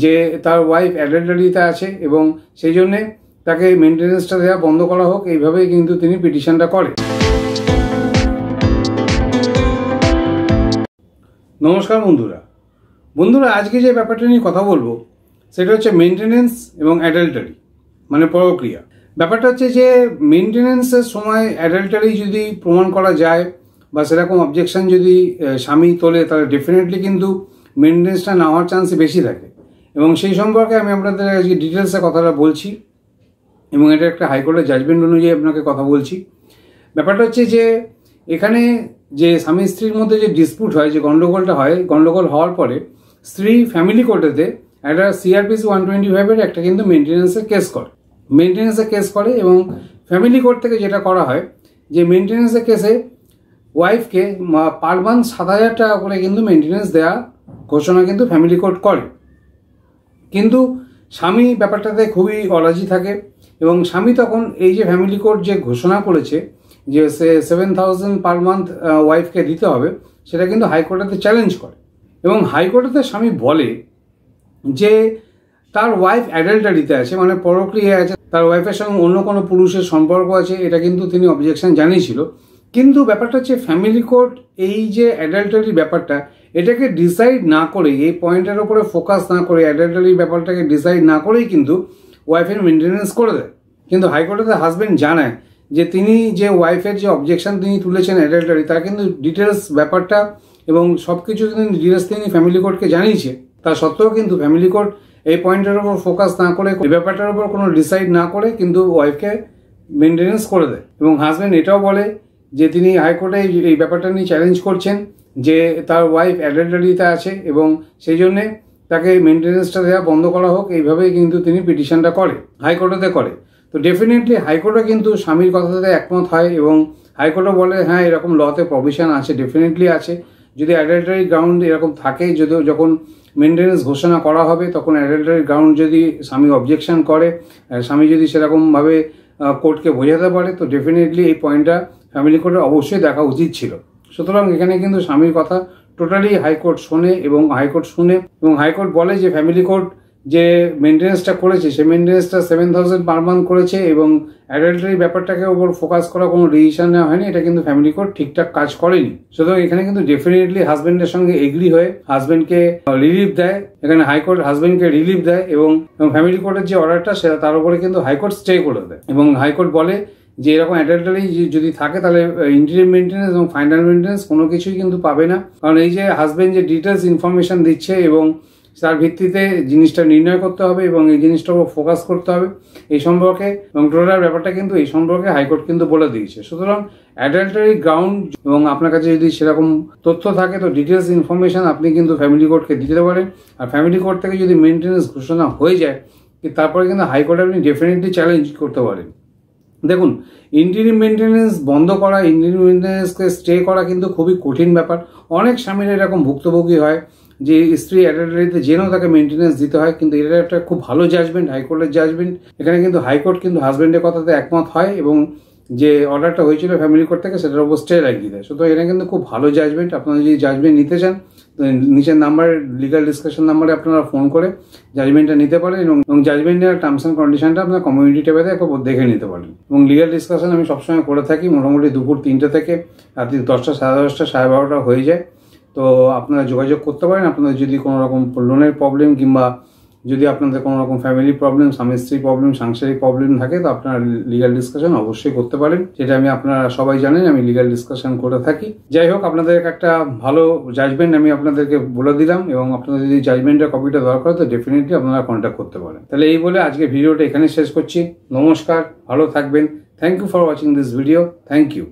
যে তার ওয়াইফ অ্যাডাল্টারিতে আছে এবং সেই জন্যে তাকে মেনটেনেন্সটা দেওয়া বন্ধ করা হোক, এইভাবেই কিন্তু তিনি পিটিশনটা করে। নমস্কার বন্ধুরা, আজকে যে ব্যাপারটা নিয়ে কথা বলবো সেটা হচ্ছে মেনটেনেন্স এবং অ্যাডাল্টারি, মানে পরক্রিয়া। ব্যাপারটা হচ্ছে যে মেনটেনেন্সের সময় অ্যাডাল্টারি যদি প্রমাণ করা যায় বা সেরকম অবজেকশন যদি স্বামী তোলে, তাহলে ডেফিনেটলি কিন্তু মেনটেনেন্সটা না হওয়ার চান্স বেশি থাকে। এবং সেই সম্পর্কে আমি আপনাদের আজকে ডিটেলসে কথাটা বলছি এবং এটা একটা হাইকোর্টের জাজমেন্ট অনুযায়ী আপনাকে কথা বলছি। ব্যাপারটা হচ্ছে যে এখানে যে স্বামী স্ত্রীর মধ্যে যে ডিসপুট হয়, যে গন্ডগোলটা হয়, গন্ডগোল হওয়ার পরে স্ত্রী ফ্যামিলি কোর্টেতে একটা CRPC 125-এর একটা কিন্তু মেনটেনেন্সের কেস করে এবং ফ্যামিলি কোর্ট থেকে যেটা করা হয় যে মেনটেনেন্সের কেসে ওয়াইফকে পার মান্থ 7,000 টাকা করে কিন্তু মেনটেনেন্স দেওয়া ঘোষণা কিন্তু ফ্যামিলি কোর্ট করে। কিন্তু স্বামী ব্যাপারটাতে খুবই অরাজি থাকে এবং স্বামী তখন এই যে ফ্যামিলি কোর্ট যে ঘোষণা করেছে যে 7,000 পার মান্থ ওয়াইফকে দিতে হবে, সেটা কিন্তু হাইকোর্টেতে চ্যালেঞ্জ করে এবং হাইকোর্টেতে স্বামী বলে যে তার ওয়াইফ অ্যাডাল্টারিতে আছে, মানে পরক্রিয়ায় আছে, তার ওয়াইফের সঙ্গে অন্য কোনো পুরুষের সম্পর্ক আছে, এটা কিন্তু তিনি অবজেকশন জানিয়েছিল। কিন্তু ব্যাপারটা হচ্ছে ফ্যামিলি কোর্ট এই যে অ্যাডাল্টারি ব্যাপারটা এটাকে ডিসাইড না করে, এই পয়েন্টের ওপরে ফোকাস না করে, অ্যাডাল্টারি ব্যাপারটাকে ডিসাইড না করেই কিন্তু ওয়াইফের মেনটেনেন্স করে দেয়। কিন্তু হাইকোর্টেতে হাজবেন্ড জানায় যে তিনি যে ওয়াইফের যে অবজেকশন তিনি তুলেছেন অ্যাডাল্টারি, তার কিন্তু ডিটেলস ব্যাপারটা এবং সব কিছু ডিটেলস তিনি ফ্যামিলি কোর্টকে জানিয়েছে। তা সত্ত্বেও কিন্তু ফ্যামিলি কোর্ট এই পয়েন্টের ওপর ফোকাস না করে, এই ব্যাপারটার উপর কোনো ডিসাইড না করে কিন্তু ওয়াইফকে মেনটেনেন্স করে দেয়। এবং হাজবেন্ড এটাও বলে যে তিনি হাইকোর্টে এই ব্যাপারটা নিয়ে চ্যালেঞ্জ করছেন যে তার ওয়াইফ অ্যাডাল্টারিতে আছে এবং সেই জন্যে তাকে মেনটেনেন্সটা দেওয়া বন্ধ করা হোক, এইভাবেই কিন্তু তিনি পিটিশনটা হাইকোর্টেতে করে। তো ডেফিনেটলি হাইকোর্টও কিন্তু স্বামীর কথাতে একমত হয় এবং হাইকোর্টও বলে হ্যাঁ এরকম লতে প্রভিশন আছে, ডেফিনেটলি আছে। যদি অ্যাডাল্টারি গ্রাউন্ড এরকম থাকে, যখন মেনটেনেন্স ঘোষণা করা হবে তখন অ্যাডাল্টারি গ্রাউন্ড যদি স্বামী অবজেকশন করে, স্বামী যদি সেরকমভাবে কোর্টকে বোঝাতে পারে, তো ডেফিনেটলি এই পয়েন্টটা ফ্যামিলি কোর্টের অবশ্যই দেখা উচিত ছিল। সুতরাং এখানে কিন্তু স্বামীর কথা টোটালি হাইকোর্ট শোনে এবং হাইকোর্ট বলে যে ফ্যামিলি কোর্ট যে মেনটেনেন্সটা করেছে সেই মেনটেনেন্সটা 7,000 পার মান্থ করেছে এবং অ্যাডাল্টারি ব্যাপারটাকে ওপর ফোকাস করা কোনো ডিসিশন নেওয়া হয়নি, এটা কিন্তু ফ্যামিলি কোর্ট ঠিকঠাক কাজ করেনি। সুতরাং এখানে কিন্তু ডেফিনেটলি হাজবেন্ডের সঙ্গে এগ্রি হয়ে হাজবেন্ডকে রিলিফ দেয়, এখানে হাইকোর্ট হাজবেন্ডকে রিলিফ দেয় এবং ফ্যামিলি কোর্টের যে অর্ডারটা সেটা তার উপরে কিন্তু হাইকোর্ট স্টে করে দেয় এবং হাইকোর্ট বলে যে এরকম অ্যাডাল্টারি যদি থাকে তাহলে ইন্টারিম মেনটেনেন্স এবং ফাইনাল মেনটেনেন্স কোনো কিছুই কিন্তু পাবে না। কারণ এই যে হাজবেন্ড যে ডিটেলস ইনফরমেশন দিচ্ছে এবং তার ভিত্তিতে জিনিসটা নির্ণয় করতে হবে এবং এই জিনিসটার উপর ফোকাস করতে হবে এই সম্পর্কে, এবং টোটাল ব্যাপারটা কিন্তু এই সম্পর্কে হাইকোর্ট কিন্তু বলে দিয়েছে। সুতরাং অ্যাডাল্টারি গ্রাউন্ড এবং আপনার কাছে যদি সেরকম তথ্য থাকে তো ডিটেলস ইনফরমেশন আপনি কিন্তু ফ্যামিলি কোর্টকে দিতে পারেন। আর ফ্যামিলি কোর্ট থেকে যদি মেনটেনেন্স ঘোষণা হয়ে যায় তারপরে কিন্তু হাইকোর্টে আপনি ডেফিনেটলি চ্যালেঞ্জ করতে পারেন। দেখুন, ইন্টারিম মেনটেনেন্স বন্ধ করা, ইন্টারিম মেনটেনেন্সকে স্টে করা কিন্তু খুবই কঠিন ব্যাপার। অনেক স্বামীরা এরকম ভুক্তভোগী হয় যে স্ত্রী অ্যাডাল্টারিতে জেনেও তাকে মেনটেনেন্স দিতে হয়, কিন্তু এটা একটা খুব ভালো জাজমেন্ট, হাইকোর্টের জাজমেন্ট। এখানে কিন্তু হাইকোর্ট কিন্তু হাজবেন্ডের কথাতে একমত হয় এবং যে অর্ডারটা হয়েছিল ফ্যামিলি কোর্ট থেকে সেটার উপর স্টে লাগিয়ে দেয়। সুতরাং এটা কিন্তু খুব ভালো জাজমেন্ট। আপনারা যদি জাজমেন্ট নিতে চান তো নিচের নাম্বারে, লিগাল ডিসকাশন নাম্বারে আপনারা ফোন করে জাজমেন্টটা নিতে পারেন এবং জাজমেন্টের টার্মস অ্যান্ড কন্ডিশনটা আপনার কমিউনিটি ট্যাবে একবার দেখে নিতে পারেন। এবং লিগাল ডিসকাশন আমি সবসময় করে থাকি, মোটামুটি দুপুর 3টে থেকে রাত্রি 10টা, 10:30, 12:30 হয়ে যায়। তো আপনারা যোগাযোগ করতে পারেন। আপনাদের যদি কোনো রকম লোনের প্রবলেম কিংবা যদি আপনাদের কোনো রকম ফ্যামিলি প্রবলেম, স্বামী স্ত্রী প্রবলেম, সাংসারিক প্রবলেম থাকে তো আপনারা লিগাল ডিসকাশন অবশ্যই করতে পারেন। যেটা আপনারা সবাই জানেন আমি লিগাল ডিসকাশন করে থাকি। যাই হোক, আপনাদের একটা ভালো জাজমেন্ট আমি আপনাদেরকে বলে দিলাম এবং আপনাদের যদি জাজমেন্টের কপিটা দরকার হয় তো ডেফিনেটলি আপনারা কন্ট্যাক্ট করতে পারেন। তাহলে এই বলে আজকে ভিডিওটা এখানে শেষ করছি। নমস্কার, ভালো থাকবেন। Thank you for watching this video. Thank you.